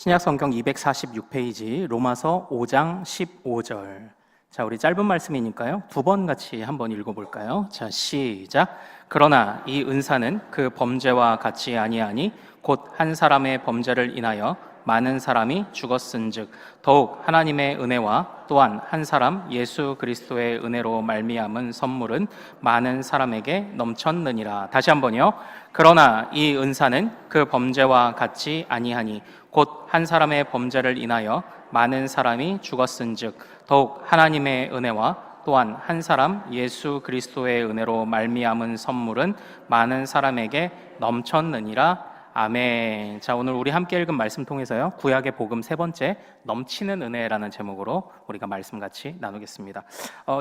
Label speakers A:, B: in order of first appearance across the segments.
A: 신약 성경 246페이지 로마서 5장 15절. 자, 우리 짧은 말씀이니까요. 두 번 같이 한번 읽어볼까요? 자, 시작. 그러나 이 은사는 그 범죄와 같이 아니하니 곧 한 사람의 범죄를 인하여 많은 사람이 죽었은즉 더욱 하나님의 은혜와 또한 한 사람 예수 그리스도의 은혜로 말미암은 선물은 많은 사람에게 넘쳤느니라. 다시 한번요. 그러나 이 은사는 그 범죄와 같이 아니하니 곧 한 사람의 범죄를 인하여 많은 사람이 죽었은즉 더욱 하나님의 은혜와 또한 한 사람 예수 그리스도의 은혜로 말미암은 선물은 많은 사람에게 넘쳤느니라. 아멘. 자, 오늘 우리 함께 읽은 말씀 통해서요, 구약의 복음 세 번째, 넘치는 은혜라는 제목으로 우리가 말씀 같이 나누겠습니다.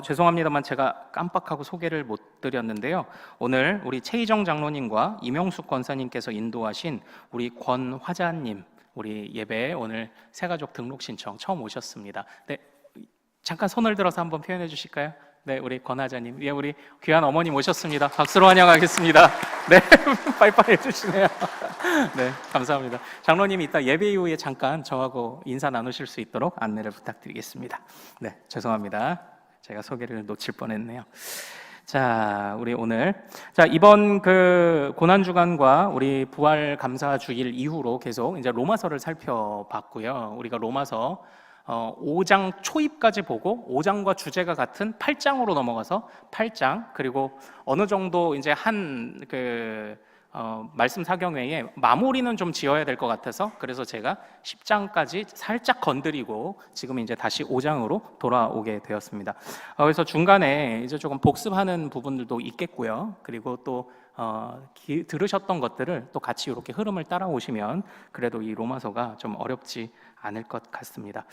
A: 죄송합니다만 제가 깜빡하고 소개를 못 드렸는데요, 오늘 우리 최희정 장로님과 이명숙 권사님께서 인도하신 우리 권화자님, 우리 예배에 오늘 새가족 등록 신청 처음 오셨습니다. 네, 잠깐 손을 들어서 한번 표현해 주실까요? 네, 우리 권하자님, 예, 우리 귀한 어머님 오셨습니다. 박수로 환영하겠습니다. 네, 빠이빠이 해주시네요. 네, 감사합니다. 장로님이 이따 예배 이후에 잠깐 저하고 인사 나누실 수 있도록 안내를 부탁드리겠습니다. 네, 죄송합니다. 제가 소개를 놓칠 뻔했네요. 자, 우리 오늘 이번 그 고난 주간과 우리 부활 감사 주일 이후로 계속 이제 로마서를 살펴봤고요. 우리가 로마서 5장 초입까지 보고 5장과 주제가 같은 8장으로 넘어가서 8장, 그리고 어느 정도 이제 말씀 사경 외에 마무리는 좀 지어야 될 것 같아서 그래서 제가 10장까지 살짝 건드리고 지금 이제 다시 5장으로 돌아오게 되었습니다. 그래서 중간에 이제 조금 복습하는 부분들도 있겠고요. 그리고 또 들으셨던 것들을 또 같이 이렇게 흐름을 따라오시면 그래도 이 로마서가 좀 어렵지 않을 것 같습니다.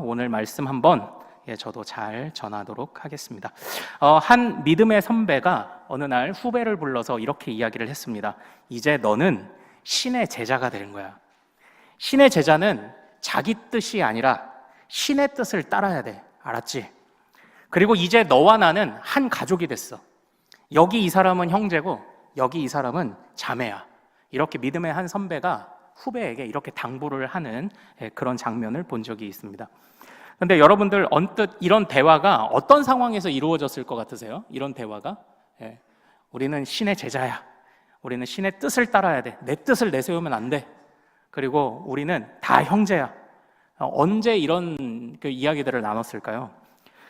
A: 오늘 말씀 한번 저도 잘 전하도록 하겠습니다. 한 믿음의 선배가 어느 날 후배를 불러서 이렇게 이야기를 했습니다. 이제 너는 신의 제자가 되는 거야. 신의 제자는 자기 뜻이 아니라 신의 뜻을 따라야 돼. 알았지? 그리고 이제 너와 나는 한 가족이 됐어. 여기 이 사람은 형제고 여기 이 사람은 자매야. 이렇게 믿음의 한 선배가 후배에게 이렇게 당부를 하는 그런 장면을 본 적이 있습니다. 그런데 여러분들 언뜻 이런 대화가 어떤 상황에서 이루어졌을 것 같으세요? 이런 대화가 우리는 신의 제자야. 우리는 신의 뜻을 따라야 돼. 내 뜻을 내세우면 안 돼. 그리고 우리는 다 형제야. 언제 이런 그 이야기들을 나눴을까요?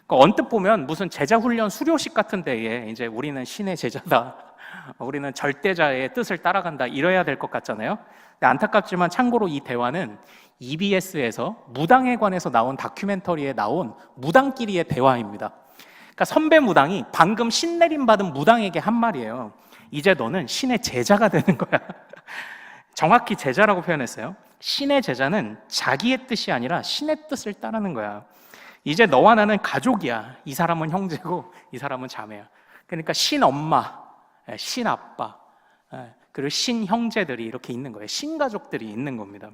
A: 언뜻 보면 무슨 제자 훈련 수료식 같은 데에 이제 우리는 신의 제자다, 우리는 절대자의 뜻을 따라간다 이래야 될 것 같잖아요. 근데 안타깝지만 참고로 이 대화는 EBS에서 무당에 관해서 나온 다큐멘터리에 나온 무당끼리의 대화입니다. 그러니까 선배 무당이 방금 신내림 받은 무당에게 한 말이에요. 이제 너는 신의 제자가 되는 거야. 정확히 제자라고 표현했어요. 신의 제자는 자기의 뜻이 아니라 신의 뜻을 따르는 거야. 이제 너와 나는 가족이야. 이 사람은 형제고 이 사람은 자매야. 그러니까 신엄마, 신아빠, 그리고 신형제들이 이렇게 있는 거예요. 신가족들이 있는 겁니다.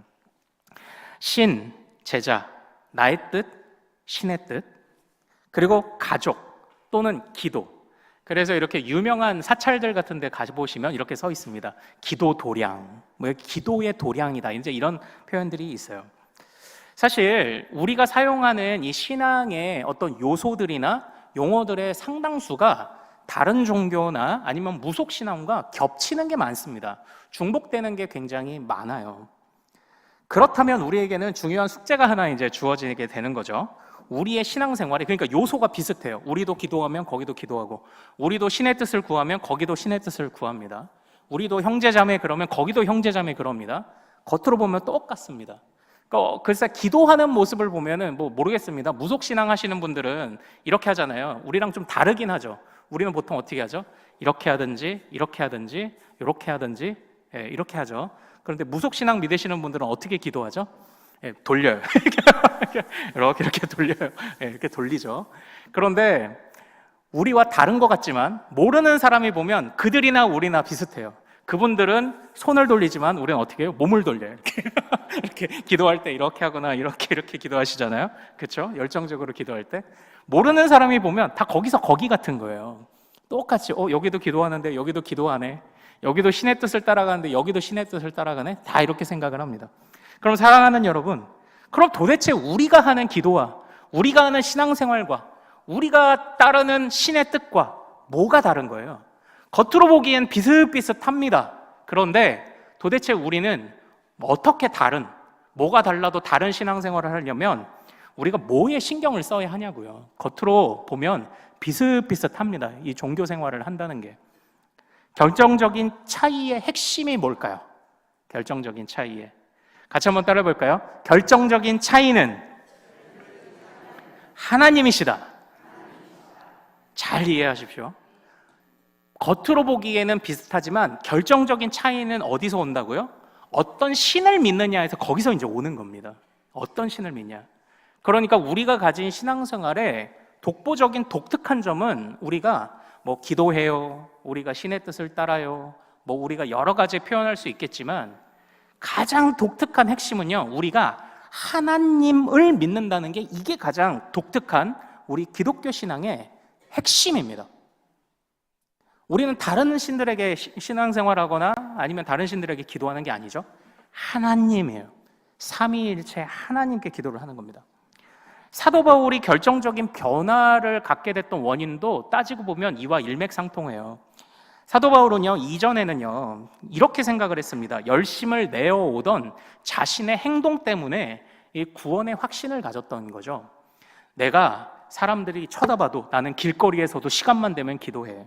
A: 신, 제자, 나의 뜻, 신의 뜻, 그리고 가족 또는 기도. 그래서 이렇게 유명한 사찰들 같은 데 가보시면 이렇게 써 있습니다. 기도 도량, 기도의 도량이다, 이제 이런 표현들이 있어요. 사실 우리가 사용하는 이 신앙의 어떤 요소들이나 용어들의 상당수가 다른 종교나 아니면 무속신앙과 겹치는 게 많습니다. 중복되는 게 굉장히 많아요. 그렇다면 우리에게는 중요한 숙제가 하나 이제 주어지게 되는 거죠. 우리의 신앙생활이, 그러니까 요소가 비슷해요. 우리도 기도하면 거기도 기도하고, 우리도 신의 뜻을 구하면 거기도 신의 뜻을 구합니다. 우리도 형제자매 그러면 거기도 형제자매 그럽니다. 겉으로 보면 똑같습니다. 글쎄 기도하는 모습을 보면은 모르겠습니다. 무속신앙 하시는 분들은 이렇게 하잖아요. 우리랑 좀 다르긴 하죠. 우리는 보통 어떻게 하죠? 이렇게 하든지 이렇게 하든지 이렇게 하든지 이렇게 하죠. 그런데 무속신앙 믿으시는 분들은 어떻게 기도하죠? 돌려요. 이렇게 돌려요. 이렇게 돌리죠. 그런데 우리와 다른 것 같지만 모르는 사람이 보면 그들이나 우리나 비슷해요. 그분들은 손을 돌리지만 우리는 어떻게 해요? 몸을 돌려요. 이렇게 기도할 때 이렇게 하거나 이렇게 기도하시잖아요. 그렇죠? 열정적으로 기도할 때 모르는 사람이 보면 다 거기서 거기 같은 거예요. 똑같이 여기도 기도하는데 여기도 기도하네, 여기도 신의 뜻을 따라가는데 여기도 신의 뜻을 따라가네, 다 이렇게 생각을 합니다. 그럼 사랑하는 여러분, 그럼 도대체 우리가 하는 기도와 우리가 하는 신앙생활과 우리가 따르는 신의 뜻과 뭐가 다른 거예요? 겉으로 보기엔 비슷비슷합니다. 그런데 도대체 우리는 어떻게 뭐가 달라도 다른 신앙생활을 하려면 우리가 뭐에 신경을 써야 하냐고요. 겉으로 보면 비슷비슷합니다. 이 종교 생활을 한다는 게. 결정적인 차이의 핵심이 뭘까요? 결정적인 차이에. 같이 한번 따라해 볼까요? 결정적인 차이는 하나님이시다. 잘 이해하십시오. 겉으로 보기에는 비슷하지만 결정적인 차이는 어디서 온다고요? 어떤 신을 믿느냐에서 거기서 이제 오는 겁니다. 어떤 신을 믿냐. 그러니까 우리가 가진 신앙생활의 독보적인 독특한 점은 우리가 뭐 기도해요, 우리가 신의 뜻을 따라요, 뭐 우리가 여러 가지 표현할 수 있겠지만 가장 독특한 핵심은요, 우리가 하나님을 믿는다는 게 이게 가장 독특한 우리 기독교 신앙의 핵심입니다. 우리는 다른 신들에게 신앙생활하거나 아니면 다른 신들에게 기도하는 게 아니죠. 하나님이에요. 삼위일체 하나님께 기도를 하는 겁니다. 사도 바울이 결정적인 변화를 갖게 됐던 원인도 따지고 보면 이와 일맥상통해요. 사도 바울은요, 이전에는요, 이렇게 생각을 했습니다. 열심을 내어오던 자신의 행동 때문에 이 구원의 확신을 가졌던 거죠. 내가 사람들이 쳐다봐도 나는 길거리에서도 시간만 되면 기도해.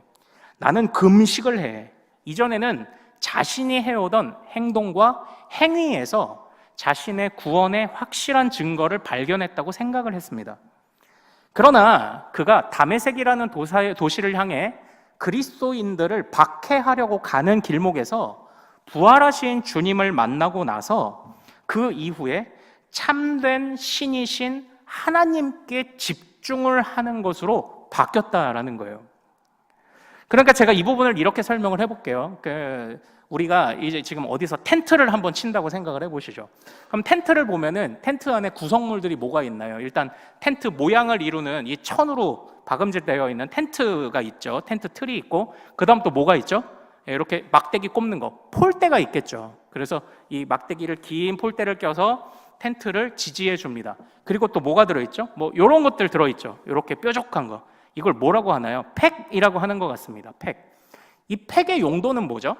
A: 나는 금식을 해. 이전에는 자신이 해오던 행동과 행위에서 자신의 구원의 확실한 증거를 발견했다고 생각을 했습니다. 그러나 그가 다메섹이라는 도시를 향해 그리스도인들을 박해하려고 가는 길목에서 부활하신 주님을 만나고 나서 그 이후에 참된 신이신 하나님께 집중을 하는 것으로 바뀌었다라는 거예요. 그러니까 제가 이 부분을 이렇게 설명을 해볼게요. 우리가 이제 지금 어디서 텐트를 한번 친다고 생각을 해보시죠. 그럼 텐트를 보면은 텐트 안에 구성물들이 뭐가 있나요? 일단 텐트 모양을 이루는 이 천으로 박음질되어 있는 텐트가 있죠. 텐트 틀이 있고, 그 다음 또 뭐가 있죠? 이렇게 막대기 꼽는 거, 폴대가 있겠죠. 그래서 이 막대기를 긴 폴대를 껴서 텐트를 지지해 줍니다. 그리고 또 뭐가 들어있죠? 뭐 이런 것들 들어있죠. 이렇게 뾰족한 거. 이걸 뭐라고 하나요? 팩이라고 하는 것 같습니다. 팩. 이 팩의 용도는 뭐죠?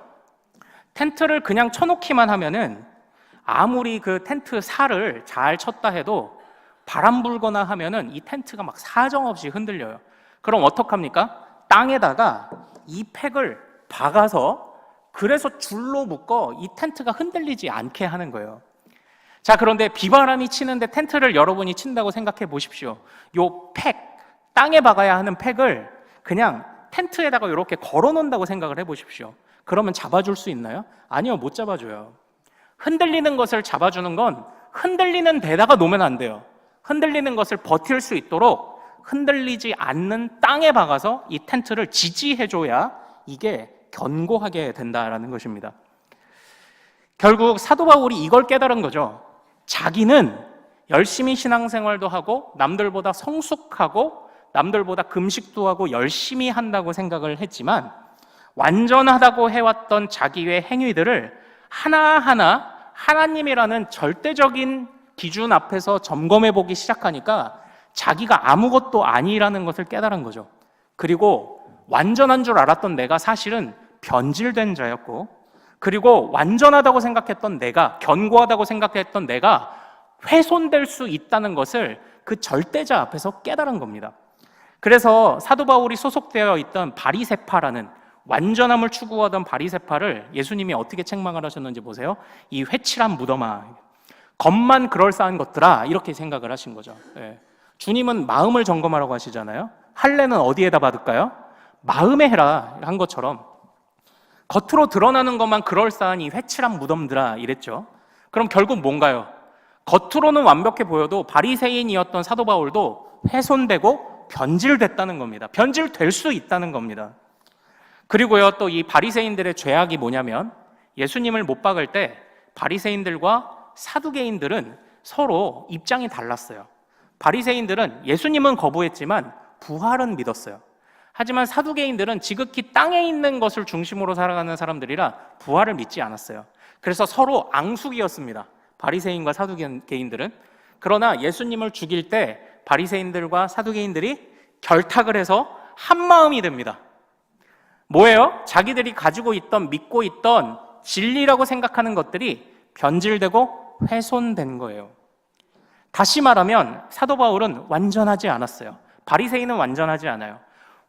A: 텐트를 그냥 쳐놓기만 하면은 아무리 그 텐트 살을 잘 쳤다 해도 바람 불거나 하면은 이 텐트가 막 사정없이 흔들려요. 그럼 어떡합니까? 땅에다가 이 팩을 박아서 그래서 줄로 묶어 이 텐트가 흔들리지 않게 하는 거예요. 자, 그런데 비바람이 치는데 텐트를 여러분이 친다고 생각해 보십시오. 요 팩, 땅에 박아야 하는 팩을 그냥 텐트에다가 이렇게 걸어 놓는다고 생각을 해 보십시오. 그러면 잡아줄 수 있나요? 아니요, 못 잡아줘요. 흔들리는 것을 잡아주는 건 흔들리는 데다가 놓으면 안 돼요. 흔들리는 것을 버틸 수 있도록 흔들리지 않는 땅에 박아서 이 텐트를 지지해줘야 이게 견고하게 된다라는 것입니다. 결국 사도 바울이 이걸 깨달은 거죠. 자기는 열심히 신앙생활도 하고 남들보다 성숙하고 남들보다 금식도 하고 열심히 한다고 생각을 했지만 완전하다고 해왔던 자기의 행위들을 하나하나 하나님이라는 절대적인 기준 앞에서 점검해 보기 시작하니까 자기가 아무것도 아니라는 것을 깨달은 거죠. 그리고 완전한 줄 알았던 내가 사실은 변질된 자였고, 그리고 완전하다고 생각했던 내가, 견고하다고 생각했던 내가 훼손될 수 있다는 것을 그 절대자 앞에서 깨달은 겁니다. 그래서 사도 바울이 소속되어 있던 바리새파라는 완전함을 추구하던 바리새파를 예수님이 어떻게 책망을 하셨는지 보세요. 이 회칠한 무덤아, 겉만 그럴싸한 것들아, 이렇게 생각을 하신 거죠. 예. 주님은 마음을 점검하라고 하시잖아요. 할례는 어디에다 받을까요? 마음에 해라 한 것처럼 겉으로 드러나는 것만 그럴싸한 이 회칠한 무덤들아 이랬죠. 그럼 결국 뭔가요? 겉으로는 완벽해 보여도 바리새인이었던 사도 바울도 훼손되고 변질됐다는 겁니다. 변질될 수 있다는 겁니다. 그리고요, 또 이 바리새인들의 죄악이 뭐냐면 예수님을 못 박을 때 바리새인들과 사두개인들은 서로 입장이 달랐어요. 바리새인들은 예수님은 거부했지만 부활은 믿었어요. 하지만 사두개인들은 지극히 땅에 있는 것을 중심으로 살아가는 사람들이라 부활을 믿지 않았어요. 그래서 서로 앙숙이었습니다. 바리새인과 사두개인들은. 그러나 예수님을 죽일 때 바리새인들과 사두개인들이 결탁을 해서 한 마음이 됩니다. 뭐예요? 자기들이 가지고 있던, 믿고 있던 진리라고 생각하는 것들이 변질되고 훼손된 거예요. 다시 말하면 사도 바울은 완전하지 않았어요. 바리새인은 완전하지 않아요.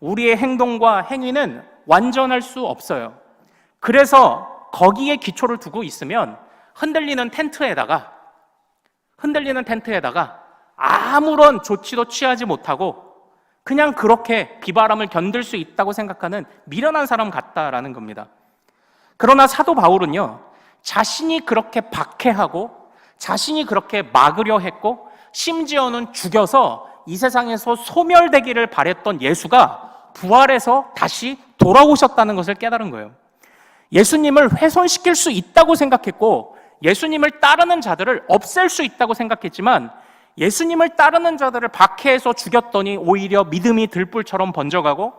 A: 우리의 행동과 행위는 완전할 수 없어요. 그래서 거기에 기초를 두고 있으면 흔들리는 텐트에다가 아무런 조치도 취하지 못하고 그냥 그렇게 비바람을 견딜 수 있다고 생각하는 미련한 사람 같다라는 겁니다. 그러나 사도 바울은요, 자신이 그렇게 박해하고 자신이 그렇게 막으려 했고 심지어는 죽여서 이 세상에서 소멸되기를 바랬던 예수가 부활해서 다시 돌아오셨다는 것을 깨달은 거예요. 예수님을 훼손시킬 수 있다고 생각했고 예수님을 따르는 자들을 없앨 수 있다고 생각했지만 예수님을 따르는 자들을 박해해서 죽였더니 오히려 믿음이 들불처럼 번져가고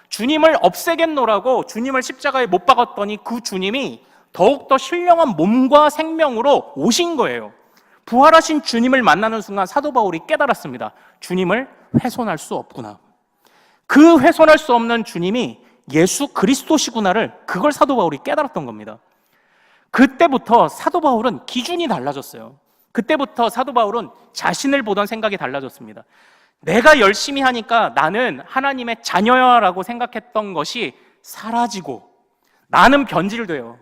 A: 주님을 없애겠노라고 주님을 십자가에 못 박았더니 그 주님이 더욱더 신령한 몸과 생명으로 오신 거예요. 부활하신 주님을 만나는 순간 사도 바울이 깨달았습니다. 주님을 훼손할 수 없구나. 그 훼손할 수 없는 주님이 예수 그리스도시구나를 그걸 사도 바울이 깨달았던 겁니다. 그때부터 사도 바울은 기준이 달라졌어요. 그때부터 사도 바울은 자신을 보던 생각이 달라졌습니다. 내가 열심히 하니까 나는 하나님의 자녀야라고 생각했던 것이 사라지고 나는 변질돼요.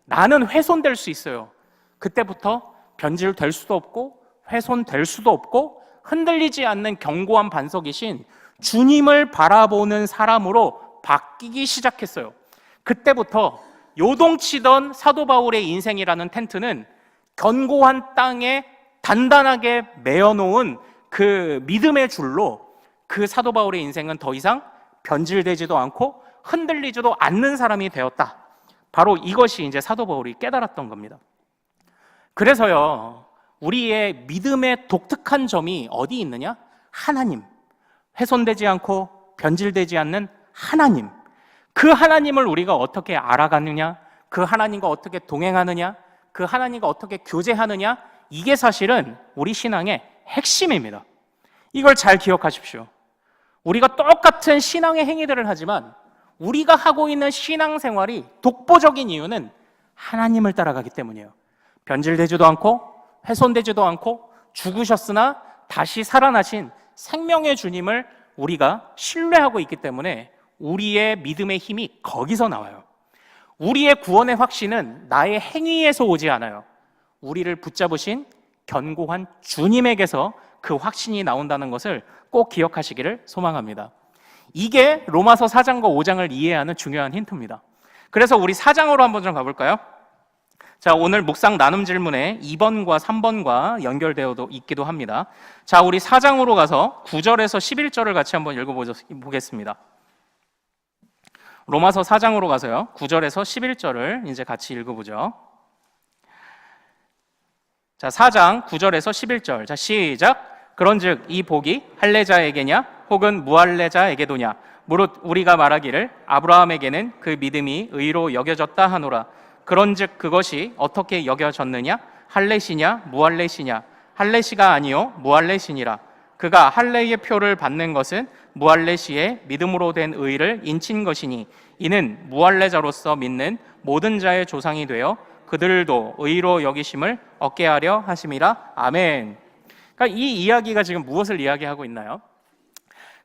A: 나는 훼손될 수 있어요. 그때부터 변질될 수도 없고 훼손될 수도 없고 흔들리지 않는 견고한 반석이신 주님을 바라보는 사람으로 바뀌기 시작했어요. 그때부터 요동치던 사도 바울의 인생이라는 텐트는 견고한 땅에 단단하게 메어놓은 그 믿음의 줄로 그 사도 바울의 인생은 더 이상 변질되지도 않고 흔들리지도 않는 사람이 되었다. 바로 이것이 이제 사도 바울이 깨달았던 겁니다. 그래서요, 우리의 믿음의 독특한 점이 어디 있느냐? 하나님. 훼손되지 않고 변질되지 않는 하나님. 그 하나님을 우리가 어떻게 알아가느냐? 그 하나님과 어떻게 동행하느냐? 그 하나님과 어떻게 교제하느냐? 이게 사실은 우리 신앙의 핵심입니다. 이걸 잘 기억하십시오. 우리가 똑같은 신앙의 행위들을 하지만 우리가 하고 있는 신앙생활이 독보적인 이유는 하나님을 따라가기 때문이에요. 변질되지도 않고 훼손되지도 않고 죽으셨으나 다시 살아나신 생명의 주님을 우리가 신뢰하고 있기 때문에 우리의 믿음의 힘이 거기서 나와요. 우리의 구원의 확신은 나의 행위에서 오지 않아요. 우리를 붙잡으신 견고한 주님에게서 그 확신이 나온다는 것을 꼭 기억하시기를 소망합니다. 이게 로마서 4장과 5장을 이해하는 중요한 힌트입니다. 그래서 우리 4장으로 한번 좀 가볼까요? 자, 오늘 묵상 나눔 질문에 2번과 3번과 연결되어 있기도 합니다. 자, 우리 4장으로 가서 9절에서 11절을 같이 한번 읽어보겠습니다. 로마서 4장으로 가서요, 9절에서 11절을 이제 같이 읽어보죠. 자, 4장 9절에서 11절. 자, 시작. 그런즉 이 복이 할례자에게냐 혹은 무할례자에게도냐 무릇 우리가 말하기를 아브라함에게는 그 믿음이 의로 여겨졌다 하노라. 그런즉 그것이 어떻게 여겨졌느냐? 할례시냐 무할례시냐? 할례시가 아니요 무할례시니라. 그가 할례의 표를 받는 것은 무할례시의 믿음으로 된 의를 인친 것이니 이는 무할례자로서 믿는 모든 자의 조상이 되어 그들도 의로 여기심을 얻게 하려 하심이라. 아멘. 그러니까 이 이야기가 지금 무엇을 이야기하고 있나요?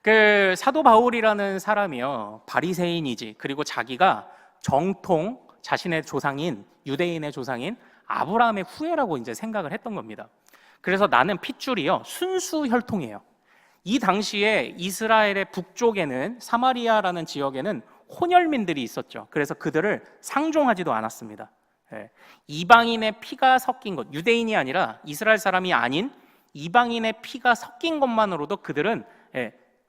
A: 그 사도 바울이라는 사람이요, 바리새인이지, 그리고 자기가 정통 자신의 조상인 유대인의 조상인 아브라함의 후예라고 이제 생각을 했던 겁니다. 그래서 나는 핏줄이요 순수 혈통이에요. 이 당시에 이스라엘의 북쪽에는 사마리아라는 지역에는 혼혈민들이 있었죠. 그래서 그들을 상종하지도 않았습니다. 이방인의 피가 섞인 것, 유대인이 아니라 이스라엘 사람이 아닌 이방인의 피가 섞인 것만으로도 그들은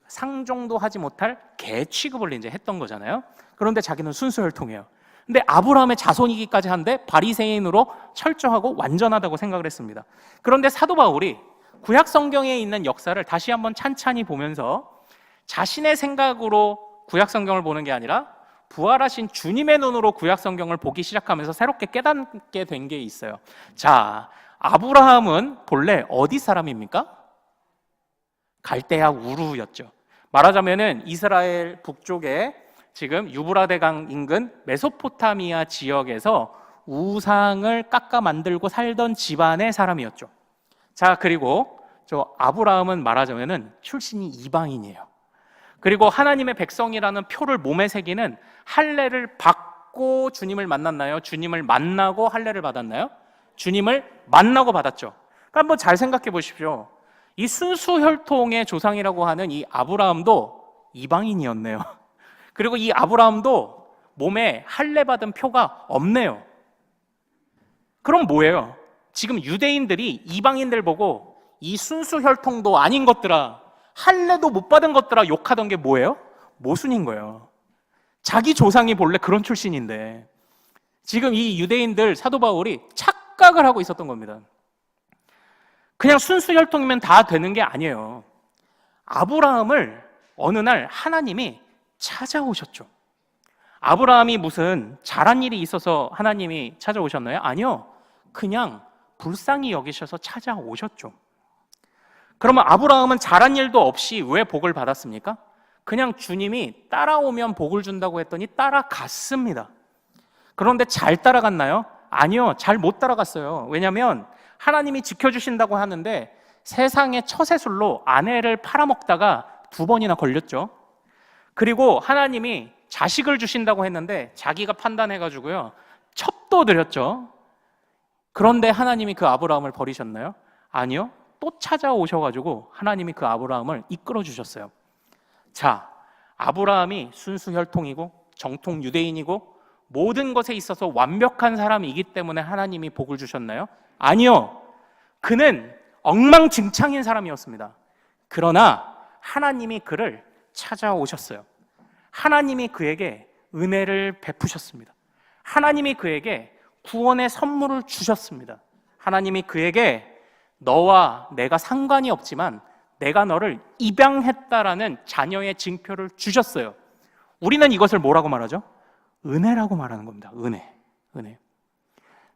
A: 상종도 하지 못할 개 취급을 이제 했던 거잖아요. 그런데 자기는 순수 혈통이에요. 근데 아브라함의 자손이기까지 한데 바리새인으로 철저하고 완전하다고 생각을 했습니다. 그런데 사도 바울이 구약 성경에 있는 역사를 다시 한번 찬찬히 보면서 자신의 생각으로 구약 성경을 보는 게 아니라 부활하신 주님의 눈으로 구약 성경을 보기 시작하면서 새롭게 깨닫게 된 게 있어요. 자, 아브라함은 본래 어디 사람입니까? 갈대아 우르였죠. 말하자면은 이스라엘 북쪽에 지금 유브라데강 인근 메소포타미아 지역에서 우상을 깎아 만들고 살던 집안의 사람이었죠. 자, 그리고 저 아브라함은 말하자면은 출신이 이방인이에요. 그리고 하나님의 백성이라는 표를 몸에 새기는 할례를 받고 주님을 만났나요? 주님을 만나고 할례를 받았나요? 주님을 만나고 받았죠. 그러니까 한번 잘 생각해 보십시오. 이 순수 혈통의 조상이라고 하는 이 아브라함도 이방인이었네요. 그리고 이 아브라함도 몸에 할례 받은 표가 없네요. 그럼 뭐예요? 지금 유대인들이 이방인들 보고 이 순수 혈통도 아닌 것들아, 할례도 못 받은 것들아 욕하던 게 뭐예요? 모순인 거예요. 자기 조상이 본래 그런 출신인데 지금 이 유대인들 사도 바울이 착각을 하고 있었던 겁니다. 그냥 순수 혈통이면 다 되는 게 아니에요. 아브라함을 어느 날 하나님이 찾아오셨죠. 아브라함이 무슨 잘한 일이 있어서 하나님이 찾아오셨나요? 아니요. 그냥 불쌍히 여기셔서 찾아오셨죠. 그러면 아브라함은 잘한 일도 없이 왜 복을 받았습니까? 그냥 주님이 따라오면 복을 준다고 했더니 따라갔습니다. 그런데 잘 따라갔나요? 아니요. 잘 못 따라갔어요. 왜냐하면 하나님이 지켜주신다고 하는데 세상의 처세술로 아내를 팔아먹다가 2번이나 걸렸죠. 그리고 하나님이 자식을 주신다고 했는데 자기가 판단해가지고요 첩도 드렸죠. 그런데 하나님이 그 아브라함을 버리셨나요? 아니요. 또 찾아오셔가지고 하나님이 그 아브라함을 이끌어 주셨어요. 자, 아브라함이 순수 혈통이고 정통 유대인이고 모든 것에 있어서 완벽한 사람이기 때문에 하나님이 복을 주셨나요? 아니요. 그는 엉망진창인 사람이었습니다. 그러나 하나님이 그를 찾아오셨어요. 하나님이 그에게 은혜를 베푸셨습니다. 하나님이 그에게 구원의 선물을 주셨습니다. 하나님이 그에게 너와 내가 상관이 없지만 내가 너를 입양했다라는 자녀의 징표를 주셨어요. 우리는 이것을 뭐라고 말하죠? 은혜라고 말하는 겁니다. 은혜.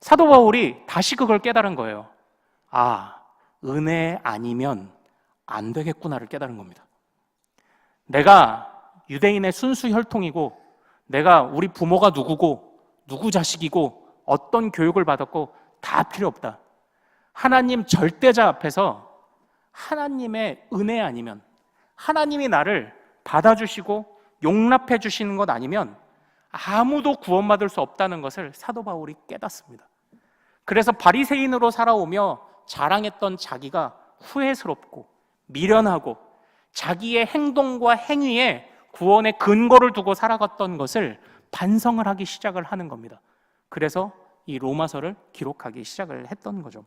A: 사도 바울이 다시 그걸 깨달은 거예요. 아, 은혜 아니면 안 되겠구나를 깨달은 겁니다. 내가 유대인의 순수 혈통이고 내가 우리 부모가 누구고 누구 자식이고 어떤 교육을 받았고 다 필요 없다. 하나님 절대자 앞에서 하나님의 은혜 아니면 하나님이 나를 받아주시고 용납해 주시는 것 아니면 아무도 구원받을 수 없다는 것을 사도 바울이 깨닫습니다. 그래서 바리새인으로 살아오며 자랑했던 자기가 후회스럽고 미련하고 자기의 행동과 행위에 구원의 근거를 두고 살아갔던 것을 반성을 하기 시작을 하는 겁니다. 그래서 이 로마서를 기록하기 시작을 했던 거죠.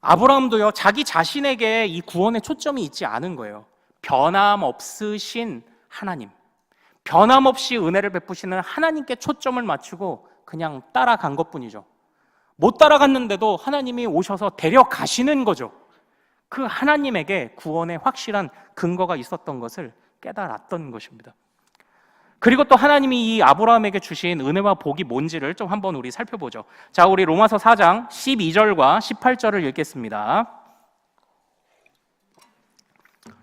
A: 아브라함도요, 자기 자신에게 이 구원의 초점이 있지 않은 거예요. 변함없으신 하나님, 변함없이 은혜를 베푸시는 하나님께 초점을 맞추고 그냥 따라간 것뿐이죠. 못 따라갔는데도 하나님이 오셔서 데려가시는 거죠. 그 하나님에게 구원의 확실한 근거가 있었던 것을 깨달았던 것입니다. 그리고 또 하나님이 이 아브라함에게 주신 은혜와 복이 뭔지를 좀 한번 우리 살펴보죠. 자, 우리 로마서 4장 12절과 18절을 읽겠습니다.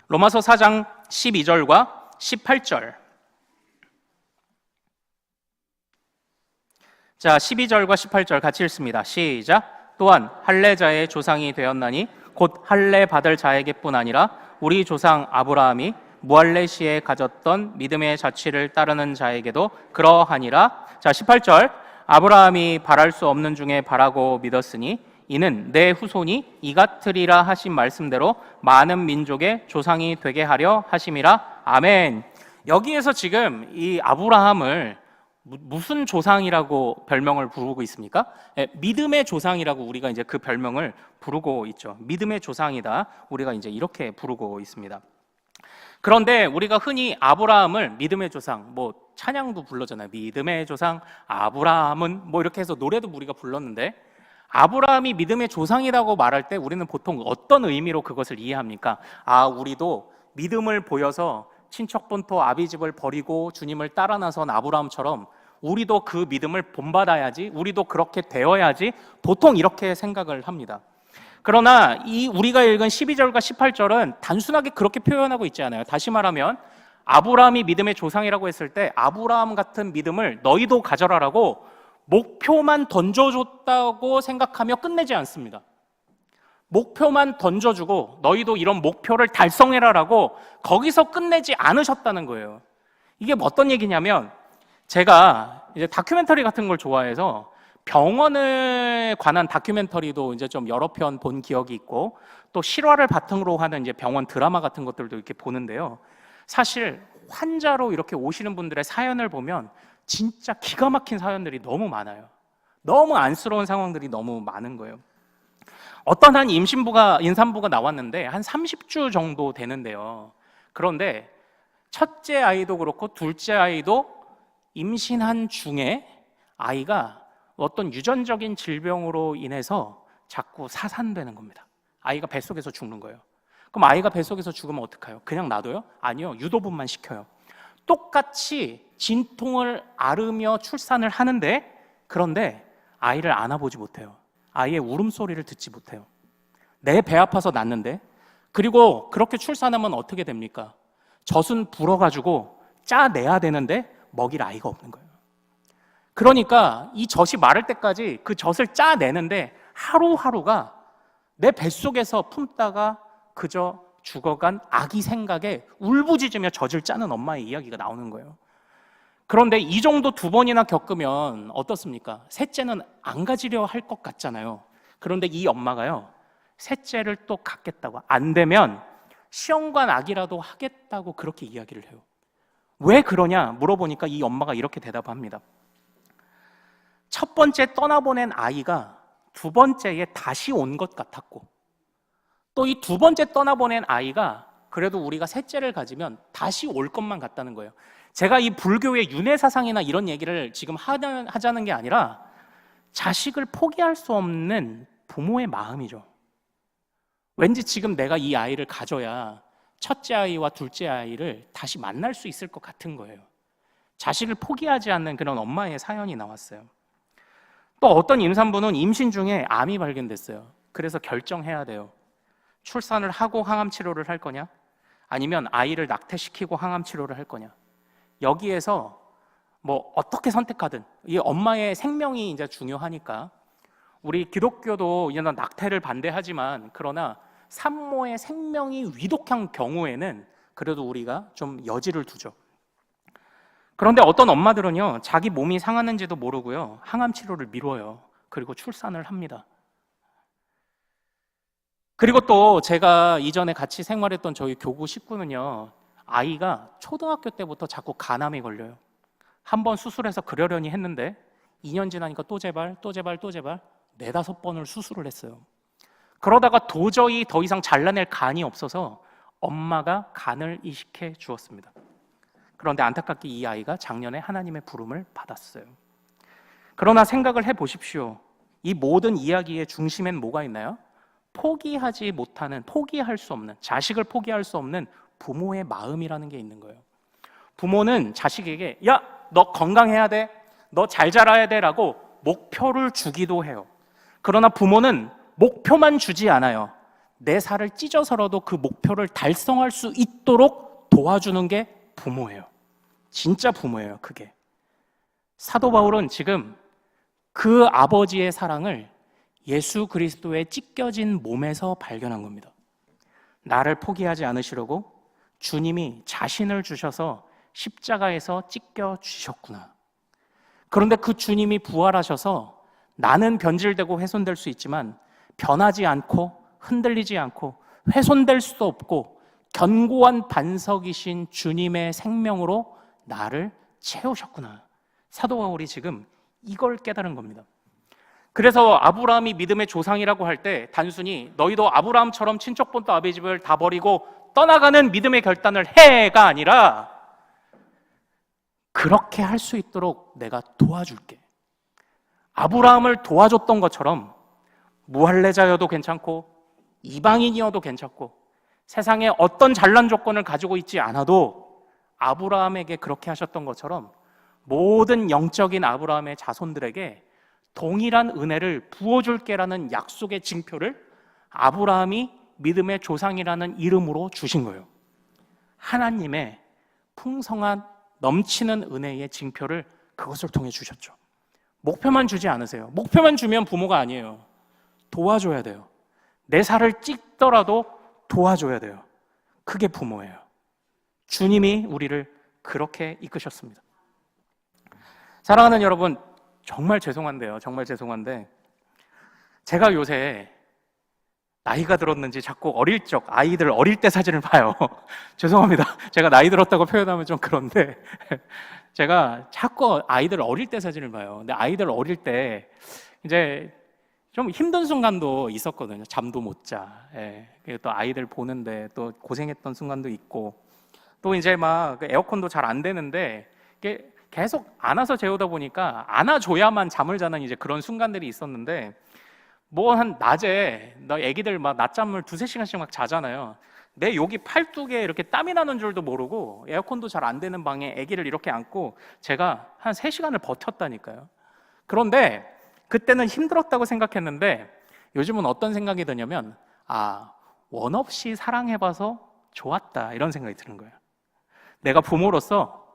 A: 로마서 4장 12절과 18절. 자, 12절과 18절 같이 읽습니다. 시작. 또한 할례자의 조상이 되었나니 곧 할례 받을 자에게뿐 아니라 우리 조상 아브라함이 무할례 시에 가졌던 믿음의 자취를 따르는 자에게도 그러하니라. 자, 18절. 아브라함이 바랄 수 없는 중에 바라고 믿었으니 이는 내 후손이 이같으리라 하신 말씀대로 많은 민족의 조상이 되게 하려 하심이라. 아멘. 여기에서 지금 이 아브라함을 무슨 조상이라고 별명을 부르고 있습니까? 믿음의 조상이라고 우리가 이제 그 별명을 부르고 있죠. 믿음의 조상이다. 우리가 이제 이렇게 부르고 있습니다. 그런데 우리가 흔히 아브라함을 믿음의 조상, 뭐 찬양도 불렀잖아요. 믿음의 조상 아브라함은 뭐 이렇게 해서 노래도 우리가 불렀는데 아브라함이 믿음의 조상이라고 말할 때 우리는 보통 어떤 의미로 그것을 이해합니까? 아, 우리도 믿음을 보여서 친척 본토 아비집을 버리고 주님을 따라 나선 아브라함처럼 우리도 그 믿음을 본받아야지, 우리도 그렇게 되어야지, 보통 이렇게 생각을 합니다. 그러나 이 우리가 읽은 12절과 18절은 단순하게 그렇게 표현하고 있지 않아요. 다시 말하면 아브라함이 믿음의 조상이라고 했을 때 아브라함 같은 믿음을 너희도 가져라라고 목표만 던져줬다고 생각하며 끝내지 않습니다. 목표만 던져주고 너희도 이런 목표를 달성해라라고 거기서 끝내지 않으셨다는 거예요. 이게 어떤 얘기냐면, 제가 이제 다큐멘터리 같은 걸 좋아해서 병원에 관한 다큐멘터리도 이제 좀 여러 편 본 기억이 있고, 또 실화를 바탕으로 하는 이제 병원 드라마 같은 것들도 이렇게 보는데요. 사실 환자로 이렇게 오시는 분들의 사연을 보면 진짜 기가 막힌 사연들이 너무 많아요. 너무 안쓰러운 상황들이 너무 많은 거예요. 어떤 한 임산부가 나왔는데 한 30주 정도 되는데요. 그런데 첫째 아이도 그렇고 둘째 아이도 임신한 중에 아이가 어떤 유전적인 질병으로 인해서 자꾸 사산되는 겁니다. 아이가 뱃속에서 죽는 거예요. 그럼 아이가 뱃속에서 죽으면 어떡해요? 그냥 놔둬요? 아니요, 유도분만 시켜요. 똑같이 진통을 앓으며 출산을 하는데, 그런데 아이를 안아보지 못해요. 아이의 울음소리를 듣지 못해요. 내 배 아파서 낳는데. 그리고 그렇게 출산하면 어떻게 됩니까? 젖은 불어가지고 짜내야 되는데 먹일 아이가 없는 거예요. 그러니까 이 젖이 마를 때까지 그 젖을 짜내는데 하루하루가 내 뱃속에서 품다가 그저 죽어간 아기 생각에 울부짖으며 젖을 짜는 엄마의 이야기가 나오는 거예요. 그런데 이 정도 2번이나 겪으면 어떻습니까? 셋째는 안 가지려 할 것 같잖아요. 그런데 이 엄마가요, 셋째를 또 갖겠다고, 안 되면 시험관 아기라도 하겠다고 그렇게 이야기를 해요. 왜 그러냐 물어보니까 이 엄마가 이렇게 대답합니다. 첫 번째 떠나보낸 아이가 2번째에 다시 온 것 같았고, 또 이 2번째 떠나보낸 아이가 그래도 우리가 셋째를 가지면 다시 올 것만 같다는 거예요. 제가 이 불교의 윤회사상이나 이런 얘기를 지금 하자는 게 아니라 자식을 포기할 수 없는 부모의 마음이죠. 왠지 지금 내가 이 아이를 가져야 첫째 아이와 둘째 아이를 다시 만날 수 있을 것 같은 거예요. 자식을 포기하지 않는 그런 엄마의 사연이 나왔어요. 또 어떤 임산부는 임신 중에 암이 발견됐어요. 그래서 결정해야 돼요. 출산을 하고 항암 치료를 할 거냐? 아니면 아이를 낙태시키고 항암 치료를 할 거냐? 여기에서 뭐 어떻게 선택하든 이 엄마의 생명이 이제 중요하니까, 우리 기독교도 이제 낙태를 반대하지만 그러나 산모의 생명이 위독한 경우에는 그래도 우리가 좀 여지를 두죠. 그런데 어떤 엄마들은요, 자기 몸이 상하는지도 모르고요, 항암 치료를 미뤄요. 그리고 출산을 합니다. 그리고 또 제가 이전에 같이 생활했던 저희 교구 식구는요, 아이가 초등학교 때부터 자꾸 간암이 걸려요. 한번 수술해서 그러려니 했는데 2년 지나니까 또 제발 4-5번을 수술을 했어요. 그러다가 도저히 더 이상 잘라낼 간이 없어서 엄마가 간을 이식해 주었습니다. 그런데 안타깝게 이 아이가 작년에 하나님의 부름을 받았어요. 그러나 생각을 해보십시오. 이 모든 이야기의 중심엔 뭐가 있나요? 포기하지 못하는, 포기할 수 없는, 자식을 포기할 수 없는 부모의 마음이라는 게 있는 거예요. 부모는 자식에게 야, 너 건강해야 돼, 너 잘 자라야 돼 라고 목표를 주기도 해요. 그러나 부모는 목표만 주지 않아요. 내 살을 찢어서라도 그 목표를 달성할 수 있도록 도와주는 게 부모예요. 진짜 부모예요, 그게. 사도 바울은 지금 그 아버지의 사랑을 예수 그리스도의 찢겨진 몸에서 발견한 겁니다. 나를 포기하지 않으시려고 주님이 자신을 주셔서 십자가에서 찢겨 주셨구나. 그런데 그 주님이 부활하셔서 나는 변질되고 훼손될 수 있지만 변하지 않고 흔들리지 않고 훼손될 수도 없고 견고한 반석이신 주님의 생명으로 나를 채우셨구나. 사도 바울이 지금 이걸 깨달은 겁니다. 그래서 아브라함이 믿음의 조상이라고 할 때 단순히 너희도 아브라함처럼 친척본토 아비 집을 다 버리고 떠나가는 믿음의 결단을 해가 아니라 그렇게 할 수 있도록 내가 도와줄게. 아브라함을 도와줬던 것처럼 무할례자여도 괜찮고 이방인이어도 괜찮고 세상에 어떤 잘난 조건을 가지고 있지 않아도 아브라함에게 그렇게 하셨던 것처럼 모든 영적인 아브라함의 자손들에게 동일한 은혜를 부어줄게라는 약속의 징표를 아브라함이 믿음의 조상이라는 이름으로 주신 거예요. 하나님의 풍성한 넘치는 은혜의 징표를 그것을 통해 주셨죠. 목표만 주지 않으세요. 목표만 주면 부모가 아니에요. 도와줘야 돼요. 내 살을 찢더라도 도와줘야 돼요. 그게 부모예요. 주님이 우리를 그렇게 이끄셨습니다. 사랑하는 여러분, 정말 죄송한데요. 정말 죄송한데 제가 요새 나이가 들었는지 자꾸 아이들 어릴 때 사진을 봐요. 죄송합니다. 제가 나이 들었다고 표현하면 좀 그런데 제가 자꾸 아이들 어릴 때 사진을 봐요. 근데 아이들 어릴 때 이제 좀 힘든 순간도 있었거든요. 잠도 못 자. 예. 또 아이들 보는데 또 고생했던 순간도 있고, 또 이제 막 에어컨도 잘 안 되는데 이게 계속 안아서 재우다 보니까 안아줘야만 잠을 자는 이제 그런 순간들이 있었는데, 뭐 한 낮에 나 애기들 막 낮잠을 2-3시간씩 막 자잖아요. 내 여기 팔뚝에 이렇게 땀이 나는 줄도 모르고 에어컨도 잘 안 되는 방에 애기를 이렇게 안고 제가 한 3시간을 버텼다니까요. 그런데 그때는 힘들었다고 생각했는데 요즘은 어떤 생각이 드냐면, 원 없이 사랑해봐서 좋았다, 이런 생각이 드는 거예요. 내가 부모로서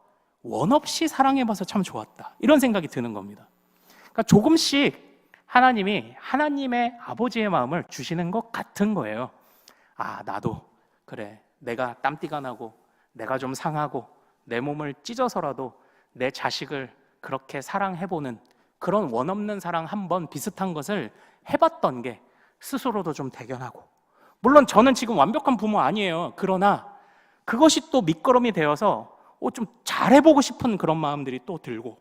A: 원 없이 사랑해봐서 참 좋았다, 이런 생각이 드는 겁니다. 그러니까 조금씩 하나님이 하나님의 아버지의 마음을 주시는 것 같은 거예요. 나도 그래, 내가 땀띠가 나고 내가 좀 상하고 내 몸을 찢어서라도 내 자식을 그렇게 사랑해보는 그런 원 없는 사랑 한번 비슷한 것을 해봤던 게 스스로도 좀 대견하고, 물론 저는 지금 완벽한 부모 아니에요. 그러나 그것이 또 밑거름이 되어서 좀 잘해보고 싶은 그런 마음들이 또 들고,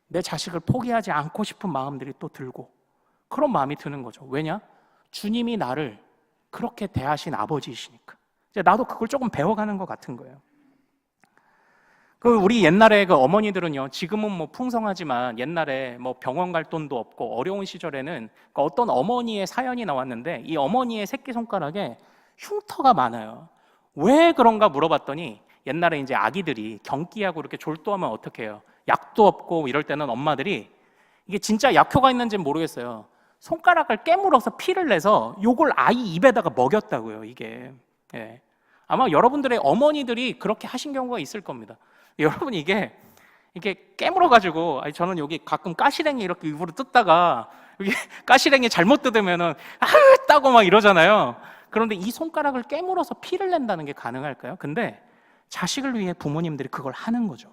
A: 내 자식을 포기하지 않고 싶은 마음들이 또 들고, 그런 마음이 드는 거죠. 왜냐? 주님이 나를 그렇게 대하신 아버지이시니까. 이제 나도 그걸 조금 배워가는 것 같은 거예요. 우리 옛날에 어머니들은요, 지금은 뭐 풍성하지만 옛날에 뭐 병원 갈 돈도 없고 어려운 시절에는 어떤 어머니의 사연이 나왔는데, 이 어머니의 새끼손가락에 흉터가 많아요. 왜 그런가 물어봤더니, 옛날에 이제 아기들이 경기하고 이렇게 졸도하면 어떻게 해요? 약도 없고 이럴 때는 엄마들이, 이게 진짜 약효가 있는지는 모르겠어요, 손가락을 깨물어서 피를 내서 요걸 아이 입에다가 먹였다고요. 이게 아마 여러분들의 어머니들이 그렇게 하신 경우가 있을 겁니다. 여러분, 이게 깨물어가지고, 저는 여기 가끔 가시랭이 이렇게 입으로 뜯다가 여기 가시랭이 잘못 뜯으면은 따고 막 이러잖아요. 그런데 이 손가락을 깨물어서 피를 낸다는 게 가능할까요? 근데 자식을 위해 부모님들이 그걸 하는 거죠.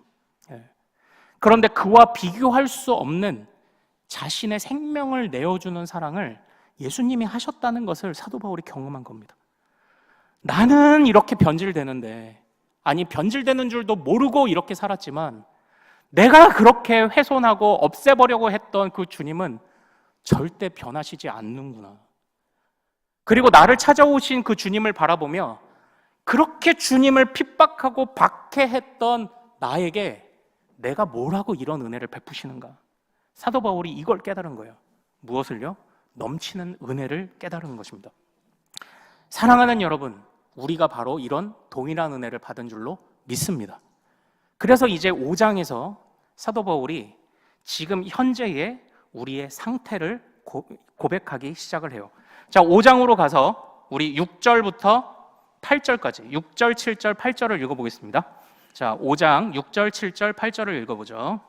A: 그런데 그와 비교할 수 없는 자신의 생명을 내어주는 사랑을 예수님이 하셨다는 것을 사도 바울이 경험한 겁니다. 나는 이렇게 변질되는데, 변질되는 줄도 모르고 이렇게 살았지만 내가 그렇게 훼손하고 없애버리려고 했던 그 주님은 절대 변하시지 않는구나. 그리고 나를 찾아오신 그 주님을 바라보며 그렇게 주님을 핍박하고 박해했던 나에게 내가 뭘 하고 이런 은혜를 베푸시는가. 사도 바울이 이걸 깨달은 거예요. 무엇을요? 넘치는 은혜를 깨달은 것입니다. 사랑하는 여러분, 우리가 바로 이런 동일한 은혜를 받은 줄로 믿습니다. 그래서 이제 5장에서 사도 바울이 지금 현재의 우리의 상태를 고백하기 시작을 해요. 자, 5장으로 가서 우리 6절부터 8절까지 6절, 7절, 8절을 읽어보겠습니다. 자, 5장 6절, 7절, 8절을 읽어보죠.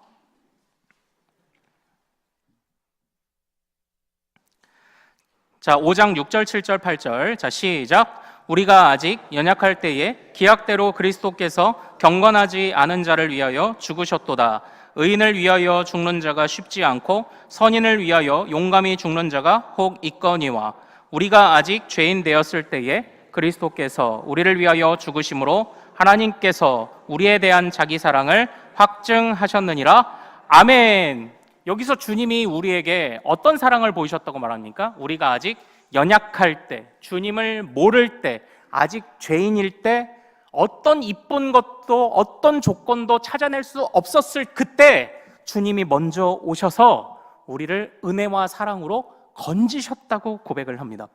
A: 자, 5장 6절, 7절, 8절. 자, 시작. 우리가 아직 연약할 때에 기약대로 그리스도께서 경건하지 않은 자를 위하여 죽으셨도다. 의인을 위하여 죽는 자가 쉽지 않고 선인을 위하여 용감히 죽는 자가 혹 있거니와, 우리가 아직 죄인 되었을 때에 그리스도께서 우리를 위하여 죽으심으로 하나님께서 우리에 대한 자기 사랑을 확증하셨느니라. 아멘. 여기서 주님이 우리에게 어떤 사랑을 보이셨다고 말합니까? 우리가 아직 연약할 때, 주님을 모를 때, 아직 죄인일 때, 어떤 이쁜 것도 어떤 조건도 찾아낼 수 없었을 그때 주님이 먼저 오셔서 우리를 은혜와 사랑으로 건지셨다고 고백을 합니다.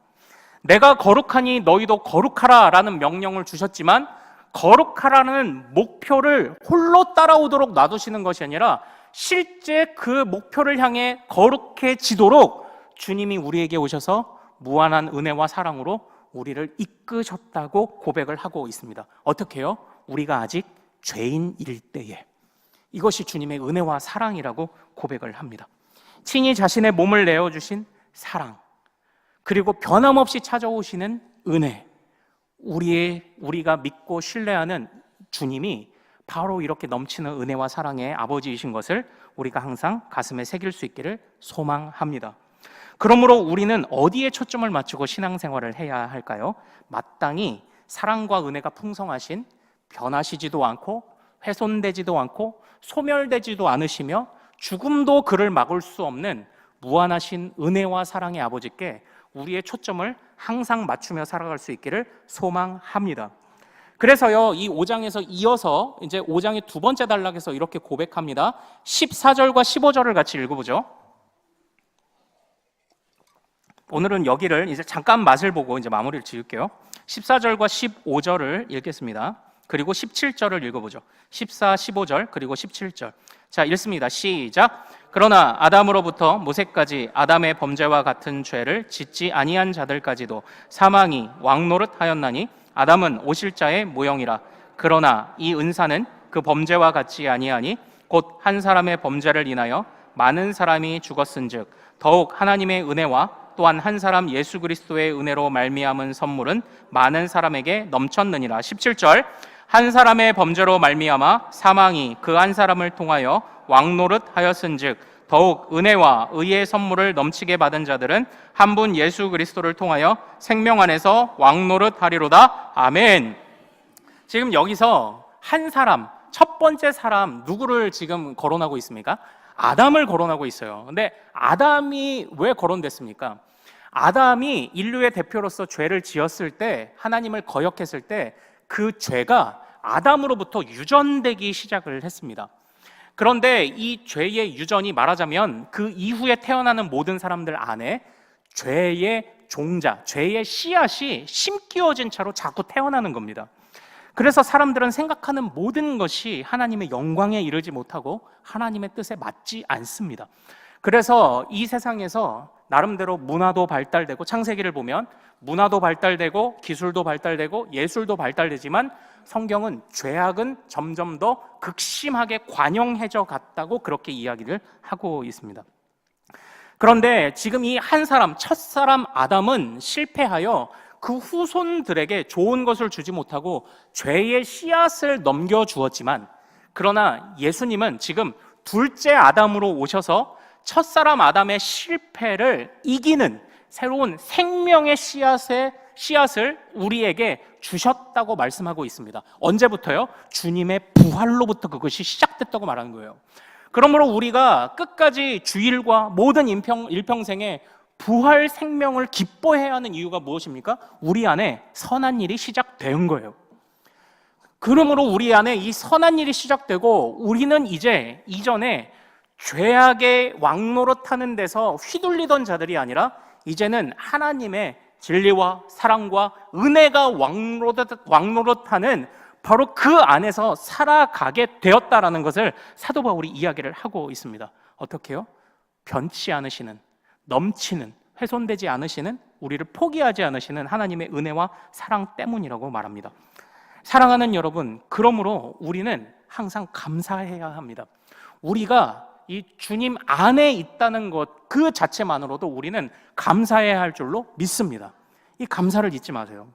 A: 내가 거룩하니 너희도 거룩하라 라는 명령을 주셨지만 거룩하라는 목표를 홀로 따라오도록 놔두시는 것이 아니라 실제 그 목표를 향해 거룩해지도록 주님이 우리에게 오셔서 무한한 은혜와 사랑으로 우리를 이끄셨다고 고백을 하고 있습니다. 어떻게 해요? 우리가 아직 죄인일 때에. 이것이 주님의 은혜와 사랑이라고 고백을 합니다. 친히 자신의 몸을 내어주신 사랑, 그리고 변함없이 찾아오시는 은혜, 우리가 믿고 신뢰하는 주님이 바로 이렇게 넘치는 은혜와 사랑의 아버지이신 것을 우리가 항상 가슴에 새길 수 있기를 소망합니다. 그러므로 우리는 어디에 초점을 맞추고 신앙생활을 해야 할까요? 마땅히 사랑과 은혜가 풍성하신, 변하시지도 않고 훼손되지도 않고 소멸되지도 않으시며 죽음도 그를 막을 수 없는 무한하신 은혜와 사랑의 아버지께 우리의 초점을 항상 맞추며 살아갈 수 있기를 소망합니다. 그래서요, 이 5장에서 이어서 이제 5장의 두 번째 단락에서 이렇게 고백합니다. 14절과 15절을 같이 읽어보죠. 오늘은 여기를 이제 잠깐 맛을 보고 이제 마무리를 지을게요. 14절과 15절을 읽겠습니다. 그리고 17절을 읽어보죠. 14, 15절 그리고 17절. 자, 읽습니다. 시작. 그러나 아담으로부터 모세까지 아담의 범죄와 같은 죄를 짓지 아니한 자들까지도 사망이 왕노릇하였나니 아담은 오실자의 모형이라. 그러나 이 은사는 그 범죄와 같지 아니하니 곧 한 사람의 범죄를 인하여 많은 사람이 죽었은즉 더욱 하나님의 은혜와 또한 한 사람 예수 그리스도의 은혜로 말미암은 선물은 많은 사람에게 넘쳤느니라. 17절. 한 사람의 범죄로 말미암아 사망이 그 한 사람을 통하여 왕노릇하였은즉 더욱 은혜와 의의 선물을 넘치게 받은 자들은 한 분 예수 그리스도를 통하여 생명 안에서 왕노릇하리로다. 아멘. 지금 여기서 한 사람, 첫 번째 사람 누구를 지금 거론하고 있습니까? 아담을 거론하고 있어요. 근데 아담이 왜 거론됐습니까? 아담이 인류의 대표로서 죄를 지었을 때, 하나님을 거역했을 때 그 죄가 아담으로부터 유전되기 시작을 했습니다. 그런데 이 죄의 유전이 말하자면 그 이후에 태어나는 모든 사람들 안에 죄의 종자, 죄의 씨앗이 심기어진 채로 자꾸 태어나는 겁니다. 그래서 사람들은 생각하는 모든 것이 하나님의 영광에 이르지 못하고 하나님의 뜻에 맞지 않습니다. 그래서 이 세상에서 나름대로 문화도 발달되고, 창세기를 보면 문화도 발달되고 기술도 발달되고 예술도 발달되지만 성경은 죄악은 점점 더 극심하게 관영해져 갔다고 그렇게 이야기를 하고 있습니다. 그런데 지금 이 한 사람, 첫사람 아담은 실패하여 그 후손들에게 좋은 것을 주지 못하고 죄의 씨앗을 넘겨주었지만, 그러나 예수님은 지금 둘째 아담으로 오셔서 첫사람 아담의 실패를 이기는 새로운 생명의 씨앗을 우리에게 주셨다고 말씀하고 있습니다. 언제부터요? 주님의 부활로부터 그것이 시작됐다고 말하는 거예요. 그러므로 우리가 끝까지 주일과 모든 일평생에 부활 생명을 기뻐해야 하는 이유가 무엇입니까? 우리 안에 선한 일이 시작된 거예요. 그러므로 우리 안에 이 선한 일이 시작되고 우리는 이제 이전에 죄악의 왕노릇하는 데서 휘둘리던 자들이 아니라 이제는 하나님의 진리와 사랑과 은혜가 왕노릇하는 바로 그 안에서 살아가게 되었다라는 것을 사도 바울이 이야기를 하고 있습니다. 어떻게요? 변치 않으시는, 넘치는, 훼손되지 않으시는, 우리를 포기하지 않으시는 하나님의 은혜와 사랑 때문이라고 말합니다. 사랑하는 여러분, 그러므로 우리는 항상 감사해야 합니다. 우리가 이 주님 안에 있다는 것 그 자체만으로도 우리는 감사해야 할 줄로 믿습니다. 이 감사를 잊지 마세요.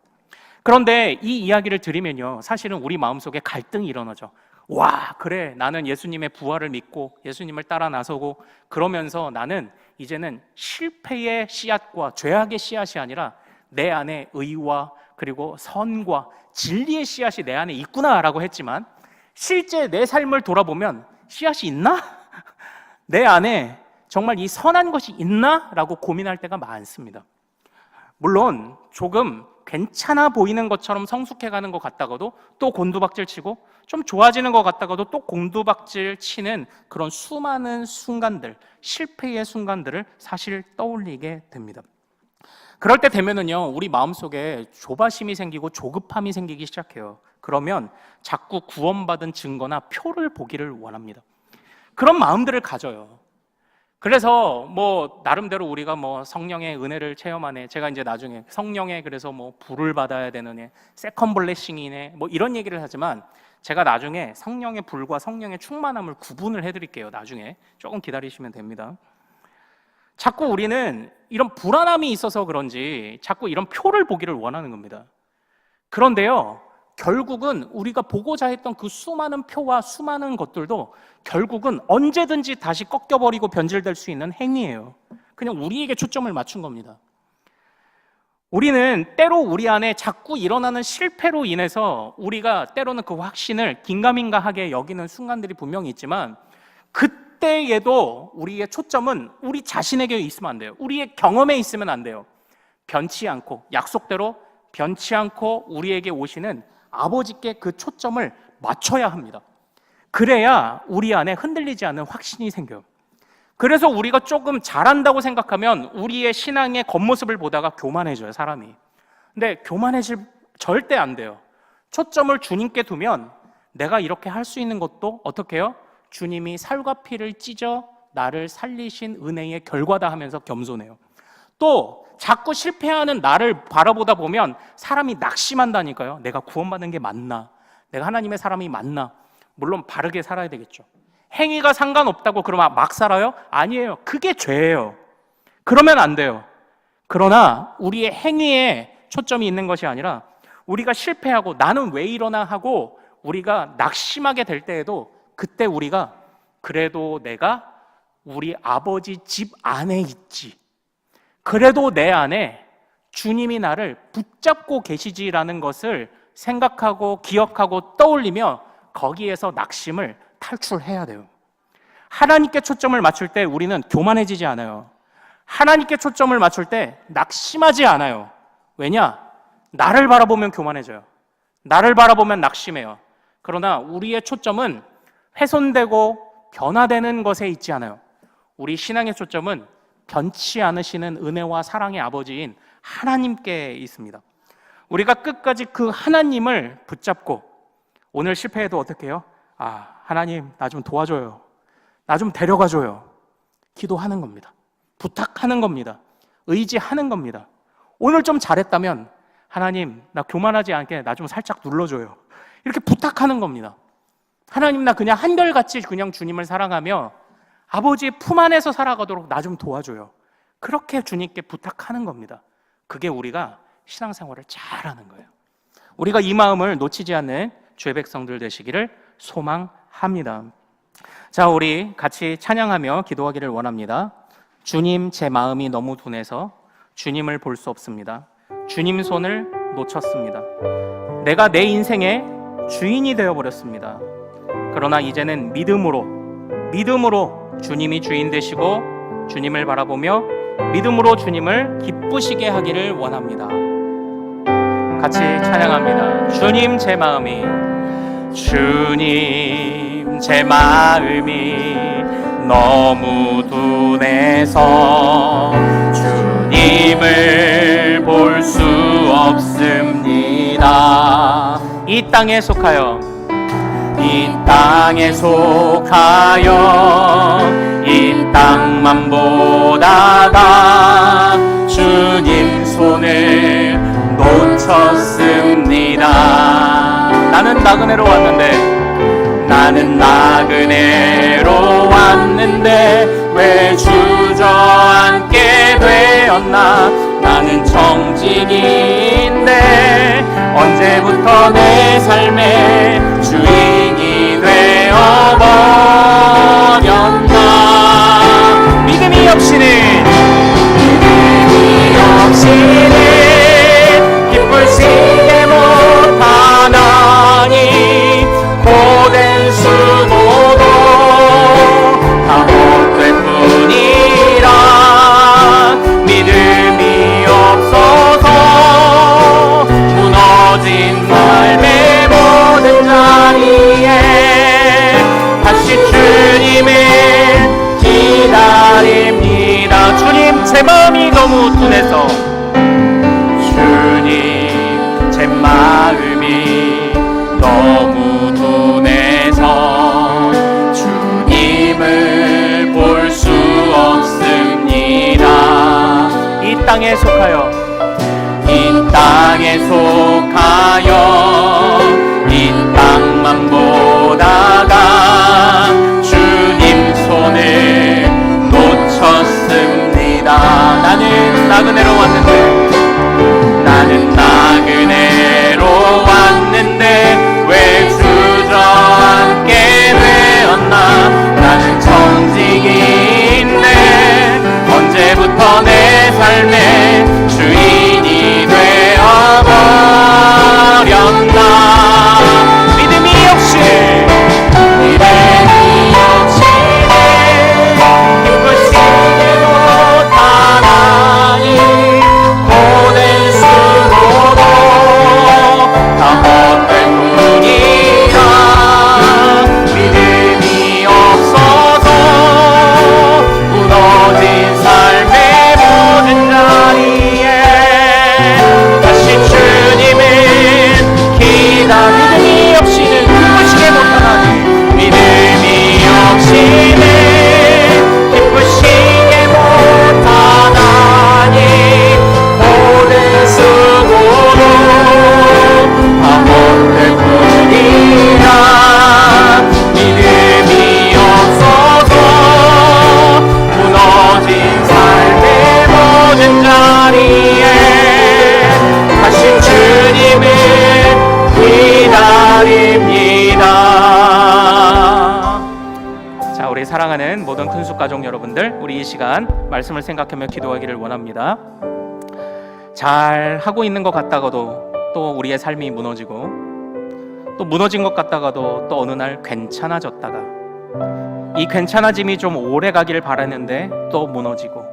A: 그런데 이 이야기를 들으면요, 사실은 우리 마음속에 갈등이 일어나죠. 와, 그래, 나는 예수님의 부활을 믿고 예수님을 따라 나서고 그러면서 나는 이제는 실패의 씨앗과 죄악의 씨앗이 아니라 내 안에 의와 그리고 선과 진리의 씨앗이 내 안에 있구나라고 했지만, 실제 내 삶을 돌아보면 씨앗이 있나? 내 안에 정말 이 선한 것이 있나? 라고 고민할 때가 많습니다. 물론 조금 괜찮아 보이는 것처럼 성숙해가는 것 같다가도 또 곤두박질 치고, 좀 좋아지는 것 같다가도 또 곤두박질 치는 그런 수많은 순간들, 실패의 순간들을 사실 떠올리게 됩니다. 그럴 때 되면은요, 우리 마음속에 조바심이 생기고 조급함이 생기기 시작해요. 그러면 자꾸 구원받은 증거나 표를 보기를 원합니다. 그런 마음들을 가져요. 그래서 뭐 나름대로 우리가 뭐 성령의 은혜를 체험하네, 제가 이제 나중에 성령의 그래서 뭐 불을 받아야 되는 세컨 블레싱이네 뭐 이런 얘기를 하지만, 제가 나중에 성령의 불과 성령의 충만함을 구분을 해드릴게요. 나중에 조금 기다리시면 됩니다. 자꾸 우리는 이런 불안함이 있어서 그런지 자꾸 이런 표를 보기를 원하는 겁니다. 그런데요, 결국은 우리가 보고자 했던 그 수많은 표와 수많은 것들도 결국은 언제든지 다시 꺾여버리고 변질될 수 있는 행위예요. 그냥 우리에게 초점을 맞춘 겁니다. 우리는 때로 우리 안에 자꾸 일어나는 실패로 인해서 우리가 때로는 그 확신을 긴가민가하게 여기는 순간들이 분명히 있지만, 그때에도 우리의 초점은 우리 자신에게 있으면 안 돼요. 우리의 경험에 있으면 안 돼요. 변치 않고, 약속대로 변치 않고 우리에게 오시는 아버지께 그 초점을 맞춰야 합니다. 그래야 우리 안에 흔들리지 않는 확신이 생겨요. 그래서 우리가 조금 잘한다고 생각하면 우리의 신앙의 겉모습을 보다가 교만해져요, 사람이. 근데 교만해질 절대 안 돼요. 초점을 주님께 두면 내가 이렇게 할 수 있는 것도 어떻게 해요? 주님이 살과 피를 찢어 나를 살리신 은혜의 결과다 하면서 겸손해요. 또 자꾸 실패하는 나를 바라보다 보면 사람이 낙심한다니까요. 내가 구원받는 게 맞나? 내가 하나님의 사람이 맞나? 물론 바르게 살아야 되겠죠. 행위가 상관없다고 그러면 막 살아요? 아니에요. 그게 죄예요. 그러면 안 돼요. 그러나 우리의 행위에 초점이 있는 것이 아니라, 우리가 실패하고 나는 왜 이러나 하고 우리가 낙심하게 될 때에도, 그때 우리가 그래도 내가 우리 아버지 집 안에 있지, 그래도 내 안에 주님이 나를 붙잡고 계시지라는 것을 생각하고 기억하고 떠올리며 거기에서 낙심을 탈출해야 돼요. 하나님께 초점을 맞출 때 우리는 교만해지지 않아요. 하나님께 초점을 맞출 때 낙심하지 않아요. 왜냐? 나를 바라보면 교만해져요. 나를 바라보면 낙심해요. 그러나 우리의 초점은 훼손되고 변화되는 것에 있지 않아요. 우리 신앙의 초점은 변치 않으시는 은혜와 사랑의 아버지인 하나님께 있습니다. 우리가 끝까지 그 하나님을 붙잡고, 오늘 실패해도 어떻게 해요? 하나님 나 좀 도와줘요, 나 좀 데려가줘요, 기도하는 겁니다. 부탁하는 겁니다. 의지하는 겁니다. 오늘 좀 잘했다면 하나님 나 교만하지 않게 나 좀 살짝 눌러줘요, 이렇게 부탁하는 겁니다. 하나님 나 그냥 한결같이 그냥 주님을 사랑하며 아버지의 품 안에서 살아가도록 나 좀 도와줘요, 그렇게 주님께 부탁하는 겁니다. 그게 우리가 신앙생활을 잘하는 거예요. 우리가 이 마음을 놓치지 않는 주의 백성들 되시기를 소망합니다. 자, 우리 같이 찬양하며 기도하기를 원합니다. 주님, 제 마음이 너무 둔해서 주님을 볼 수 없습니다. 주님 손을 놓쳤습니다. 내가 내 인생의 주인이 되어버렸습니다. 그러나 이제는 믿음으로 주님이 주인 되시고 주님을 바라보며 믿음으로 주님을 기쁘시게 하기를 원합니다. 같이 찬양합니다. 주님, 제 마음이 너무 둔해서 주님을 볼 수 없습니다. 이 땅에 속하여 이 땅만 보다가 주님 손을 놓쳤습니다. 나는 나그네로 왔는데 왜 주저앉게 되었나? 나는 청직인데 언제부터 내 삶의 주인이 되어버렸나? 믿음이 없이는 기쁘시게 못하나니 고된 수고도 다 헛된 뿐이라. 믿음이 없어서 무너진 삶의 모든 자리에 다시 주님을 기다립니다. 주님, 제 마음이 너무 둔해서 주님, 제 마음이 땅에 속하여 이 땅에 속하여 이 땅만 보다가 주님 손을 놓쳤습니다. 나는 나그네로 왔는데 왜 주저앉게 되었나. 나는 청직인데 언제부터 내 삶의 주인이 되어버렸나. 믿음이 역시 기쁘시게 못하나니 모든 수고도 다 헛된 뿐이라. 믿음이 없어서 무너진 삶의 모든 자리에 다시 주님을 믿음이 없이는 기쁘시게 못하나니. 믿음이 없이는 기쁘시게 못하나니 모든 수고도 다 헛될 뿐이라. 믿음이 없어서 무너진 삶의 모든 자리에 다시 주님을 기다립니다. 자, 우리 사랑하는 모든 큰숙 가족 여러분들, 우리 이 시간 말씀을 생각하며 기도하기를 원합니다. 잘 하고 있는 것 같다가도 또 우리의 삶이 무너지고, 또 무너진 것 같다가도 또 어느 날 괜찮아졌다가, 이 괜찮아짐이 좀 오래 가기를 바라는데 또 무너지고,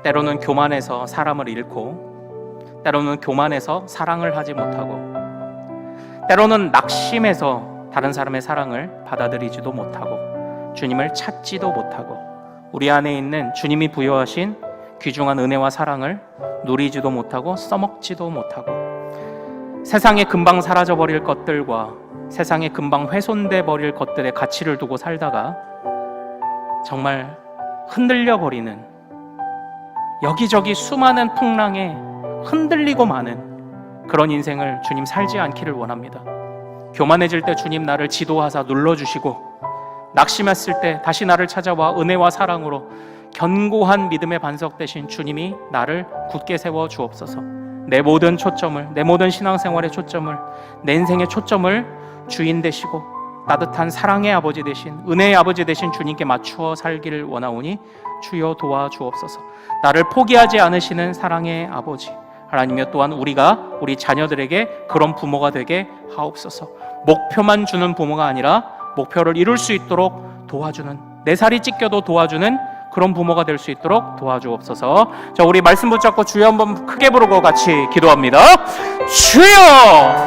A: 때로는 교만해서 사람을 잃고, 때로는 교만해서 사랑을 하지 못하고, 때로는 낙심해서 다른 사람의 사랑을 받아들이지도 못하고, 주님을 찾지도 못하고, 우리 안에 있는 주님이 부여하신 귀중한 은혜와 사랑을 누리지도 못하고 써먹지도 못하고, 세상에 금방 사라져버릴 것들과 세상에 금방 훼손돼 버릴 것들의 가치를 두고 살다가 정말 흔들려버리는, 여기저기 수많은 풍랑에 흔들리고 마는 그런 인생을 주님 살지 않기를 원합니다. 교만해질 때 주님 나를 지도하사 눌러주시고, 낙심했을 때 다시 나를 찾아와 은혜와 사랑으로 견고한 믿음의 반석 되신 주님이 나를 굳게 세워 주옵소서. 내 모든 초점을, 내 모든 신앙생활의 초점을, 내 인생의 초점을 주인 되시고 따뜻한 사랑의 아버지 되신, 은혜의 아버지 되신 주님께 맞추어 살기를 원하오니 주여 도와주옵소서. 나를 포기하지 않으시는 사랑의 아버지 하나님이여, 또한 우리가 우리 자녀들에게 그런 부모가 되게 하옵소서. 목표만 주는 부모가 아니라 목표를 이룰 수 있도록 도와주는, 내 살이 찢겨도 도와주는 그런 부모가 될 수 있도록 도와주옵소서. 자, 우리 말씀 붙잡고 주여 한번 크게 부르고 같이 기도합니다. 주여!